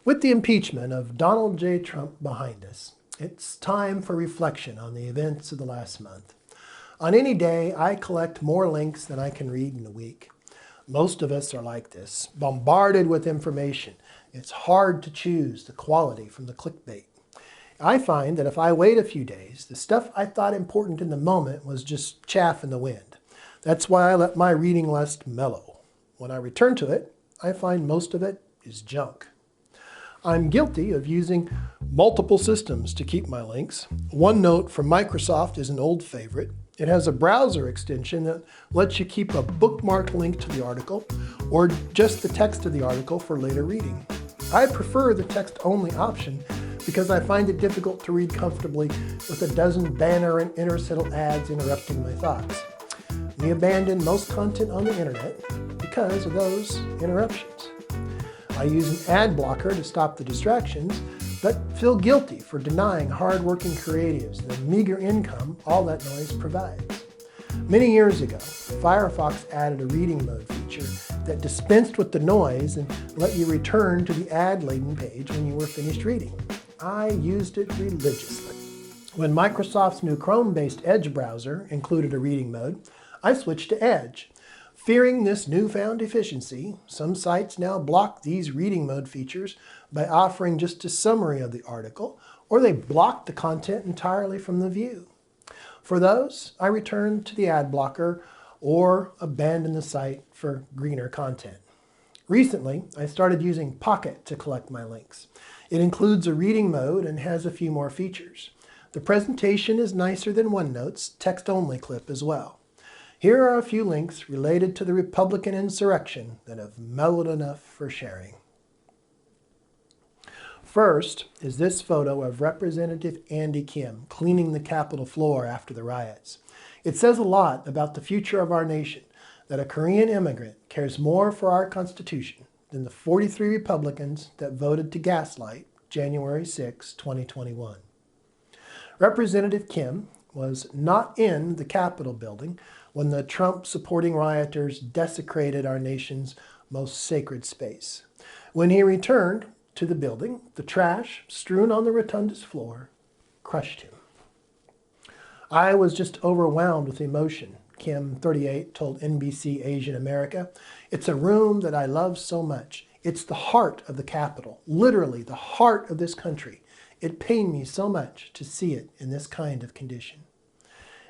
With the impeachment of Donald J. Trump behind us, it's time for reflection on the events of the last month. On any day, I collect more links than I can read in a week. Most of us are like this, bombarded with information. It's hard to choose the quality from the clickbait. I find that if I wait a few days, the stuff I thought important in the moment was just chaff in the wind. That's why I let my reading list mellow. When I return to it, I find most of it is junk. I'm guilty of using multiple systems to keep my links. OneNote from Microsoft is an old favorite. It has a browser extension that lets you keep a bookmarked link to the article or just the text of the article for later reading. I prefer the text-only option because I find it difficult to read comfortably with a dozen banner and interstitial ads interrupting my thoughts. We abandon most content on the internet because of those interruptions. I use an ad blocker to stop the distractions, but feel guilty for denying hard-working creatives the meager income all that noise provides. Many years ago, Firefox added a reading mode feature that dispensed with the noise and let you return to the ad-laden page when you were finished reading. I used it religiously. When Microsoft's new Chrome-based Edge browser included a reading mode, I switched to Edge. Fearing this newfound efficiency, some sites now block these reading mode features by offering just a summary of the article, or they block the content entirely from the view. For those, I return to the ad blocker or abandon the site for greener content. Recently, I started using Pocket to collect my links. It includes a reading mode and has a few more features. The presentation is nicer than OneNote's text-only clip as well. Here are a few links related to the Republican insurrection that have mellowed enough for sharing. First is this photo of Representative Kim cleaning the Capitol floor after the riots. It says a lot about the future of our nation that a Korean immigrant cares more for our Constitution than the 43 Republicans that voted to gaslight January 6, 2021. Representative Kim was not in the Capitol building when the Trump-supporting rioters desecrated our nation's most sacred space. When he returned to the building, the trash strewn on the rotundus floor crushed him. I was just overwhelmed with emotion, Kim, 38, told NBC Asian America. It's a room that I love so much. It's the heart of the Capitol, literally the heart of this country. It pained me so much to see it in this kind of condition.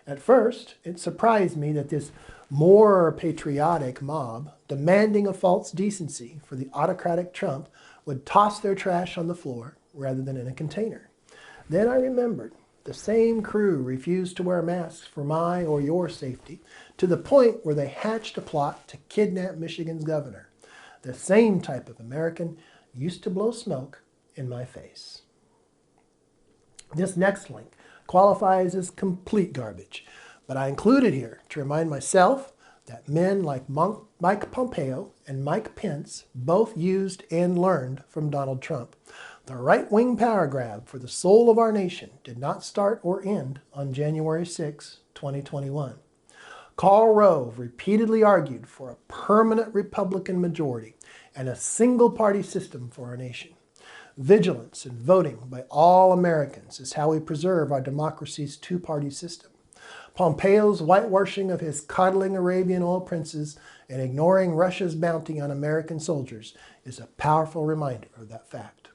At first, it surprised me that this more patriotic mob, demanding a false decency for the autocratic Trump, would toss their trash on the floor rather than in a container. Then I remembered the same crew refused to wear masks for my or your safety, to the point where they hatched a plot to kidnap Michigan's governor. The same type of American used to blow smoke in my face. This next link qualifies as complete garbage, but I include it here to remind myself that men like Mike Pompeo and Mike Pence both used and learned from Donald Trump. The right-wing power grab for the soul of our nation did not start or end on January 6, 2021. Karl Rove repeatedly argued for a permanent Republican majority and a single-party system for our nation. Vigilance and voting by all Americans is how we preserve our democracy's two-party system. Pompeo's whitewashing of his coddling Arabian oil princes and ignoring Russia's bounty on American soldiers is a powerful reminder of that fact.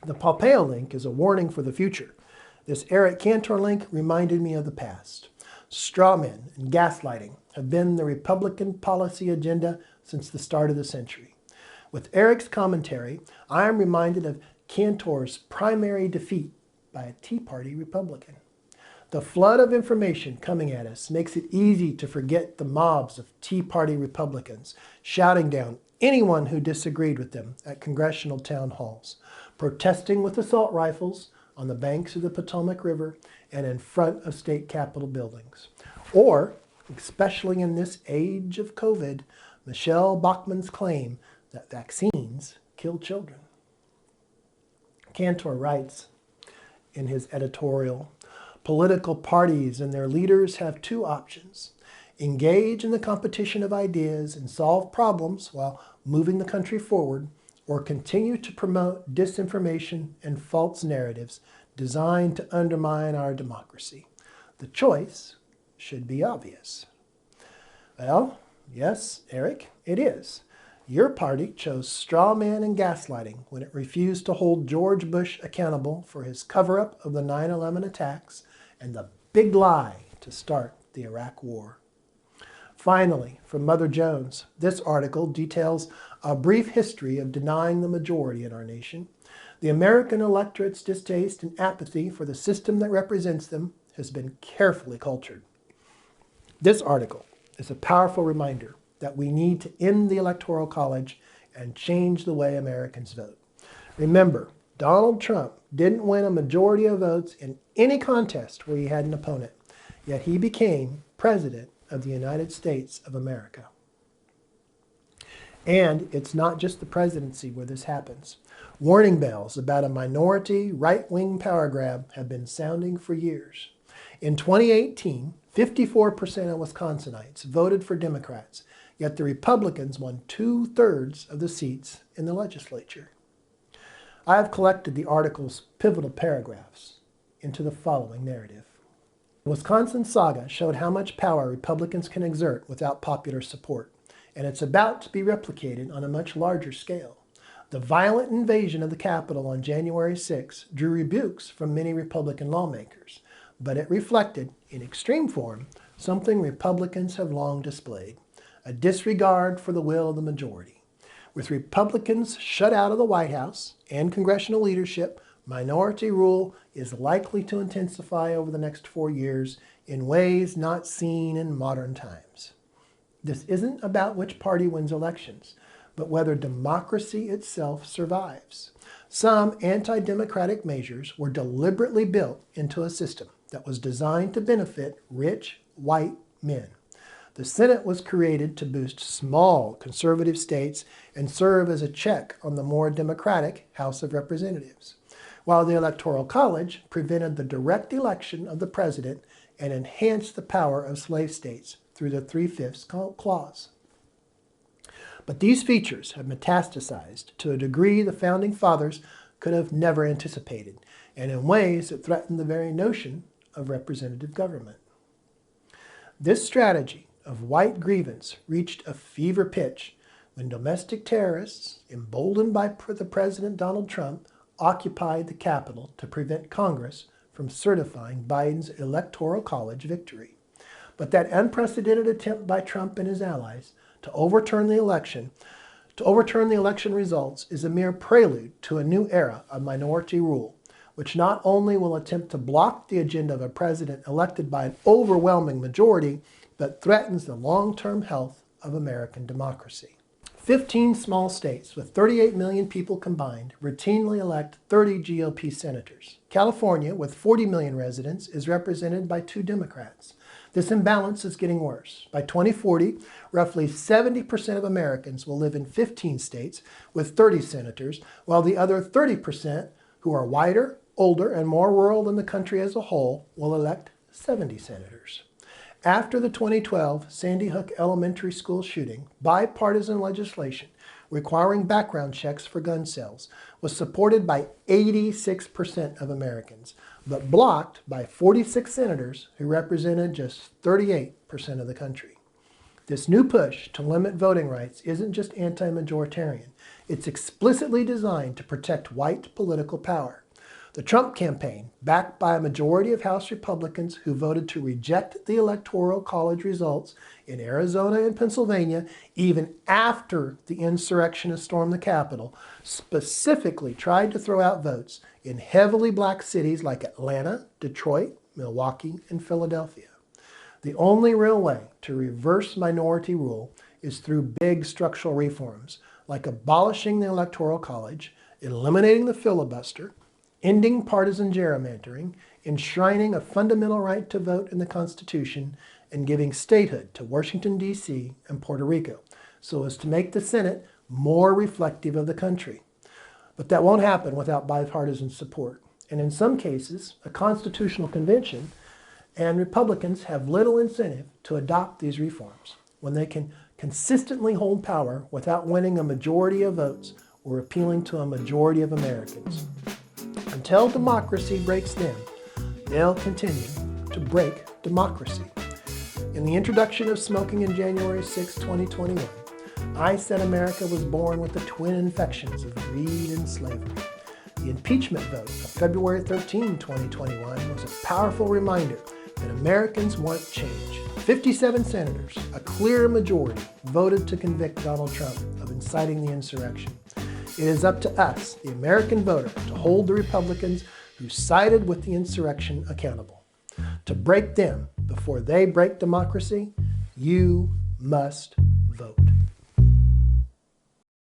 The Pompeo link is a warning for the future. This Eric Cantor link reminded me of the past. Straw men and gaslighting have been the Republican policy agenda since the start of the century. With Eric's commentary, I am reminded of Cantor's primary defeat by a Tea Party Republican. The flood of information coming at us makes it easy to forget the mobs of Tea Party Republicans shouting down anyone who disagreed with them at congressional town halls, protesting with assault rifles on the banks of the Potomac River and in front of state capitol buildings. Or, especially in this age of COVID, Michelle Bachmann's claim that vaccines kill children. Cantor writes in his editorial, political parties and their leaders have two options: engage in the competition of ideas and solve problems while moving the country forward, or continue to promote disinformation and false narratives designed to undermine our democracy? The choice should be obvious. Well, yes, Eric, it is. Your party chose straw man and gaslighting when it refused to hold George Bush accountable for his cover-up of the 9/11 attacks and the big lie to start the Iraq War. Finally, from Mother Jones, this article details a brief history of denying the majority in our nation. The American electorate's distaste and apathy for the system that represents them has been carefully cultured. This article is a powerful reminder that we need to end the Electoral College and change the way Americans vote. Remember, Donald Trump didn't win a majority of votes in any contest where he had an opponent, yet he became President of the United States of America. And it's not just the presidency where this happens. Warning bells about a minority right-wing power grab have been sounding for years. In 2018, 54% of Wisconsinites voted for Democrats, yet the Republicans won 2/3 of the seats in the legislature. I have collected the article's pivotal paragraphs into the following narrative. The Wisconsin saga showed how much power Republicans can exert without popular support, and it's about to be replicated on a much larger scale. The violent invasion of the Capitol on January 6 drew rebukes from many Republican lawmakers, but it reflected, in extreme form, something Republicans have long displayed: a disregard for the will of the majority. With Republicans shut out of the White House and congressional leadership, minority rule is likely to intensify over the next 4 years in ways not seen in modern times. This isn't about which party wins elections, but whether democracy itself survives. Some anti-democratic measures were deliberately built into a system that was designed to benefit rich, white men. The Senate was created to boost small conservative states and serve as a check on the more democratic House of Representatives, while the Electoral College prevented the direct election of the president and enhanced the power of slave states through the 3/5 clause. But these features have metastasized to a degree the Founding Fathers could have never anticipated, and in ways that threaten the very notion of representative government. This strategy of white grievance reached a fever pitch when domestic terrorists, emboldened by the President Donald Trump, occupied the Capitol to prevent Congress from certifying Biden's Electoral College victory. But that unprecedented attempt by Trump and his allies to overturn the election results is a mere prelude to a new era of minority rule, which not only will attempt to block the agenda of a president elected by an overwhelming majority, but threatens the long-term health of American democracy. 15 small states with 38 million people combined routinely elect 30 GOP senators. California, with 40 million residents, is represented by 2 Democrats. This imbalance is getting worse. By 2040, roughly 70% of Americans will live in 15 states with 30 senators, while the other 30%, who are whiter, older, and more rural than the country as a whole, will elect 70 senators. After the 2012 Sandy Hook Elementary School shooting, bipartisan legislation requiring background checks for gun sales was supported by 86% of Americans, but blocked by 46 senators who represented just 38% of the country. This new push to limit voting rights isn't just anti-majoritarian. It's explicitly designed to protect white political power. The Trump campaign, backed by a majority of House Republicans who voted to reject the Electoral College results in Arizona and Pennsylvania, even after the insurrectionists stormed the Capitol, specifically tried to throw out votes in heavily black cities like Atlanta, Detroit, Milwaukee, and Philadelphia. The only real way to reverse minority rule is through big structural reforms, like abolishing the Electoral College, eliminating the filibuster, ending partisan gerrymandering, enshrining a fundamental right to vote in the Constitution, and giving statehood to Washington, D.C. and Puerto Rico, so as to make the Senate more reflective of the country. But that won't happen without bipartisan support. And in some cases, a constitutional convention, and Republicans have little incentive to adopt these reforms when they can consistently hold power without winning a majority of votes or appealing to a majority of Americans. Until democracy breaks them, they'll continue to break democracy. In the introduction of smoking in January 6, 2021, I said America was born with the twin infections of greed and slavery. The impeachment vote of February 13, 2021 was a powerful reminder that Americans want change. 57 senators, a clear majority, voted to convict Donald Trump of inciting the insurrection. It is up to us, the American voter, to hold the Republicans who sided with the insurrection accountable. To break them before they break democracy, you must